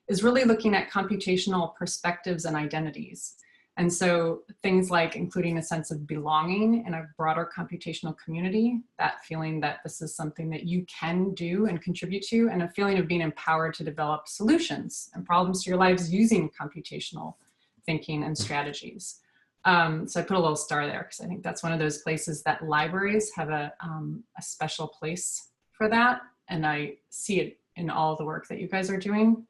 is really looking at computational perspectives and identities. And so things like including a sense of belonging in a broader computational community, that feeling that this is something that you can do and contribute to, and a feeling of being empowered to develop solutions and problems to your lives using computational thinking and strategies. So I put a little star there because I think that's one of those places that libraries have a special place for that. And I see it in all the work that you guys are doing.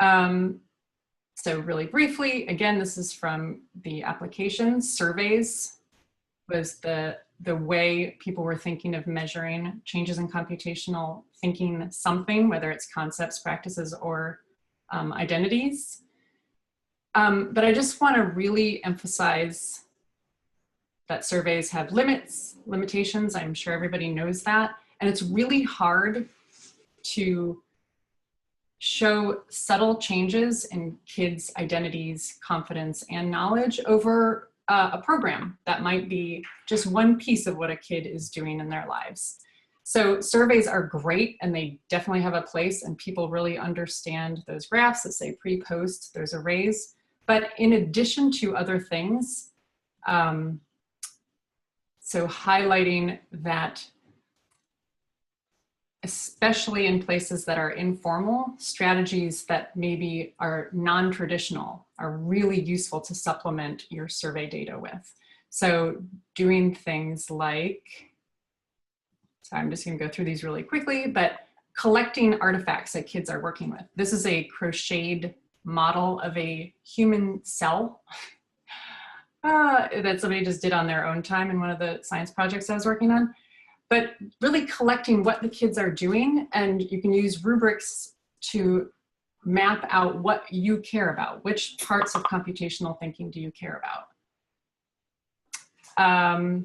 So really briefly, again, this is from the application. Surveys was the way people were thinking of measuring changes in computational thinking something, whether it's concepts, practices, or identities. But I just want to really emphasize that surveys have limitations. I'm sure everybody knows that. And it's really hard to show subtle changes in kids' identities, confidence, and knowledge over a program that might be just one piece of what a kid is doing in their lives. So surveys are great, and they definitely have a place, and people really understand those graphs that say pre-post, there's arrays. But in addition to other things, so highlighting that, especially in places that are informal, strategies that maybe are non-traditional are really useful to supplement your survey data with. So doing things like, so I'm just gonna go through these really quickly, but collecting artifacts that kids are working with. This is a crocheted model of a human cell that somebody just did on their own time in one of the science projects I was working on. But really collecting what the kids are doing, and you can use rubrics to map out what you care about. Which parts of computational thinking do you care about?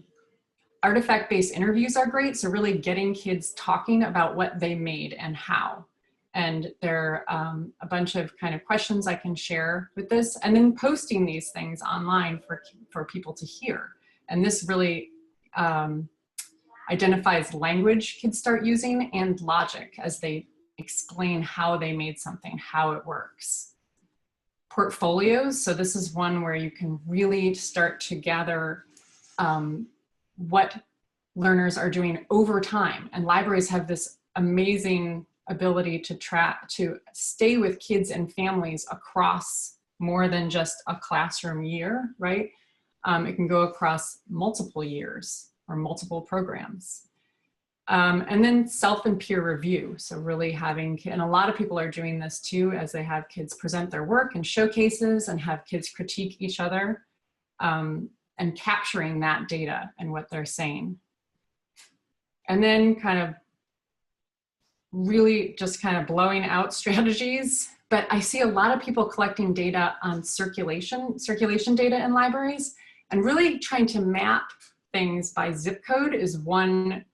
Artifact-based interviews are great, so really getting kids talking about what they made and how. And there are a bunch of kind of questions I can share with this, and then posting these things online for people to hear. And this really identifies language kids start using and logic as they explain how they made something, how it works. Portfolios, so this is one where you can really start to gather what learners are doing over time. And libraries have this amazing ability to stay with kids and families across more than just a classroom year, right? It can go across multiple years or multiple programs. And then self and peer review. So really having, and a lot of people are doing this too, as they have kids present their work in showcases and have kids critique each other, and capturing that data and what they're saying. And then kind of really just kind of blowing out strategies. But I see a lot of people collecting data on circulation data in libraries, and really trying to map things by zip code is one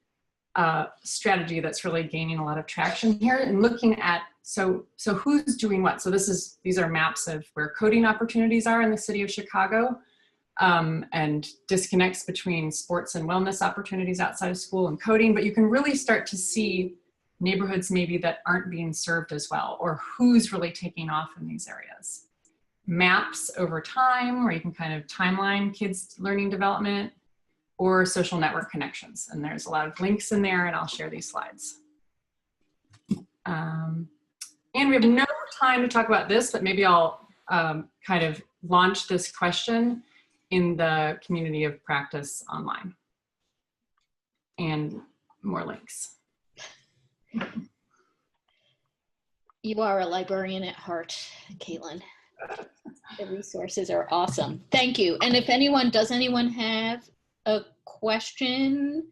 strategy that's really gaining a lot of traction here, and looking at, so who's doing what? So these are maps of where coding opportunities are in the city of Chicago, and disconnects between sports and wellness opportunities outside of school and coding, but you can really start to see neighborhoods maybe that aren't being served as well, or who's really taking off in these areas. Maps over time, where you can kind of timeline kids' learning development, or social network connections. And there's a lot of links in there, and I'll share these slides. And we have no time to talk about this, but maybe I'll kind of launch this question in the community of practice online. And more links. You are a librarian at heart, Caitlin. The resources are awesome. Thank you. And if does anyone have a question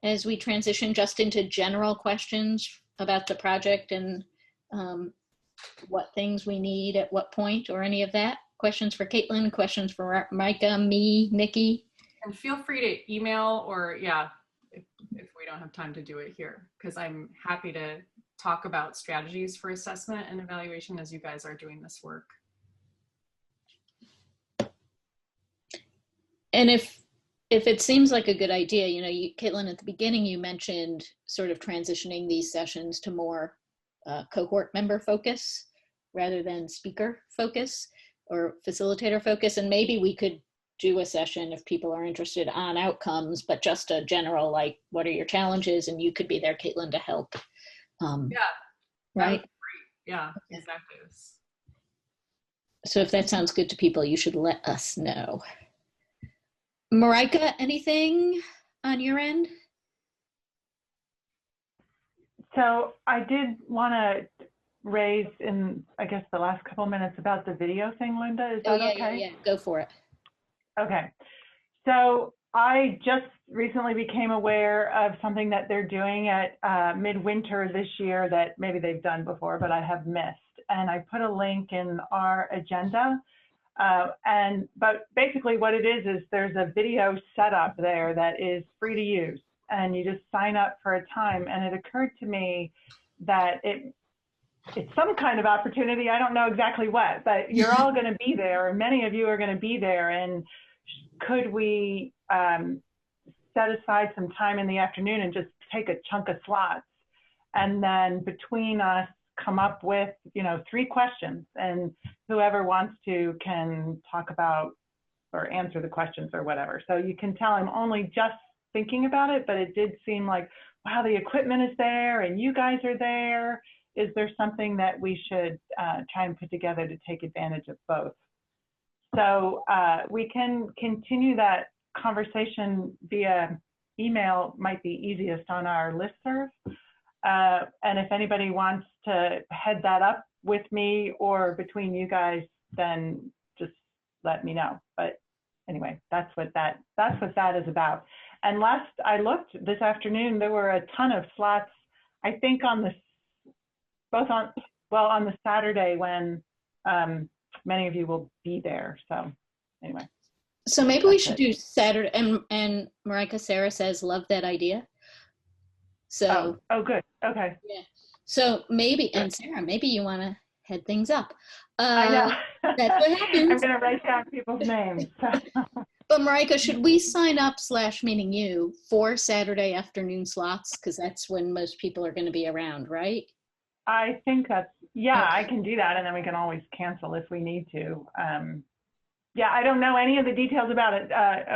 as we transition just into general questions about the project and what things we need at what point or any of that? Questions for Caitlin, questions for Micah, me, Nikki? And feel free to email or, yeah, if we don't have time to do it here, because I'm happy to talk about strategies for assessment and evaluation as you guys are doing this work. And if it seems like a good idea, you know, Caitlin, at the beginning, you mentioned sort of transitioning these sessions to more cohort member focus rather than speaker focus or facilitator focus. And maybe we could do a session if people are interested on outcomes, but just a general, like, what are your challenges? And you could be there, Caitlin, to help. Yeah. Right? Great. Yeah, okay. Exactly. So if that sounds good to people, you should let us know. Marika, anything on your end? So I did want to raise in, I guess, the last couple minutes about the video thing, Linda. Is that okay? Yeah, go for it. Okay. So I just recently became aware of something that they're doing at midwinter this year that maybe they've done before, but I have missed. And I put a link in our agenda. But basically what it is there's a video setup there that is free to use, and you just sign up for a time. And it occurred to me that it's some kind of opportunity. I don't know exactly what, but you're all going to be there, or many of you are going to be there. And could we set aside some time in the afternoon and just take a chunk of slots, and then between us come up with, 3 questions, and whoever wants to can talk about or answer the questions or whatever. So you can tell I'm only just thinking about it, but it did seem like, wow, the equipment is there and you guys are there. Is there something that we should try and put together to take advantage of both? So we can continue that conversation via email, might be easiest on our listserv. And if anybody wants to head that up with me or between you guys, then just let me know. But anyway, that's what that is about. And last I looked this afternoon, there were a ton of slots, I think on the Saturday when many of you will be there. So anyway. So maybe we should do Saturday, and Marika, Sarah says, love that idea. So. Oh, good. Okay. Yeah. So maybe, and Sarah, maybe you want to head things up. I know. That's what happens. I'm going to write down people's names. But Marika, should we sign up / meaning you for Saturday afternoon slots? Because that's when most people are going to be around, right? I think that's, yeah, Okay. I can do that. And then we can always cancel if we need to. Yeah, I don't know any of the details about it.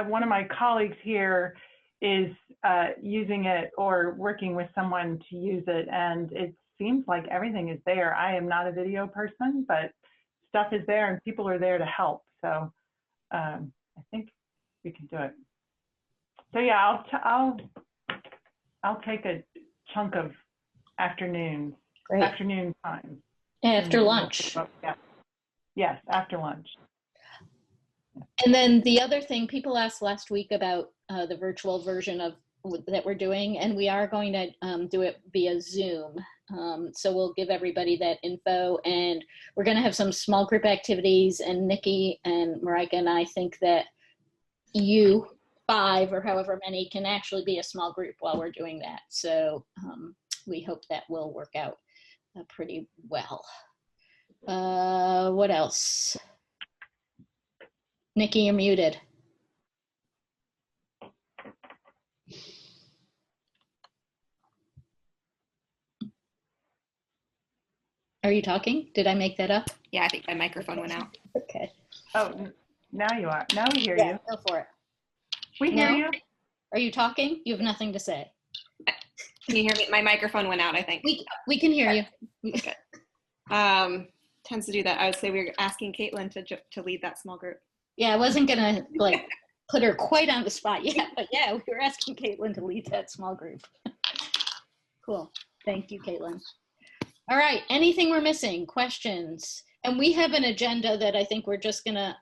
One of my colleagues here is using it or working with someone to use it. And it seems like everything is there. I am not a video person, but stuff is there and people are there to help. So I think we can do it. So yeah, I'll take a chunk of afternoon time. After lunch. Yeah. Yes, after lunch. And then the other thing, people asked last week about the virtual version of that we're doing, and we are going to do it via Zoom. So we'll give everybody that info, and we're going to have some small group activities, and Nikki and Marika and I think that you 5 or however many can actually be a small group while we're doing that. So we hope that will work out pretty well. What else? Nikki, you're muted. Are you talking? Did I make that up? Yeah, I think my microphone went out. Okay. Oh, now you are. Now we hear you. Go for it. We hear No? you. Are you talking? You have nothing to say. Can you hear me? My microphone went out, I think. We can hear you. Tends to do that. I would say we're asking Caitlin to lead that small group. Yeah, I wasn't gonna like put her quite on the spot yet, but yeah, we were asking Caitlin to lead that small group. Cool. Thank you, Caitlin. All right, anything we're missing? Questions? And we have an agenda that I think we're just gonna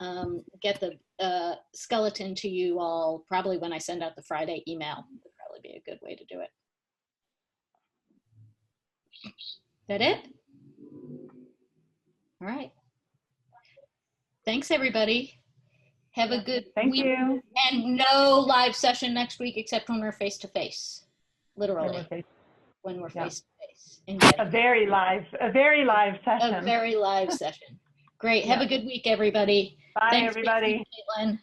get the skeleton to you all probably when I send out the Friday email. Would probably be a good way to do it. Is that it? All right. Thanks, everybody. Have a good Thank week. you. And no live session next week except when we're face to face. Literally, when we're face to face. A very live session. A very live session. Great. Have a good week, everybody. Bye, Thanks, everybody. Caitlin.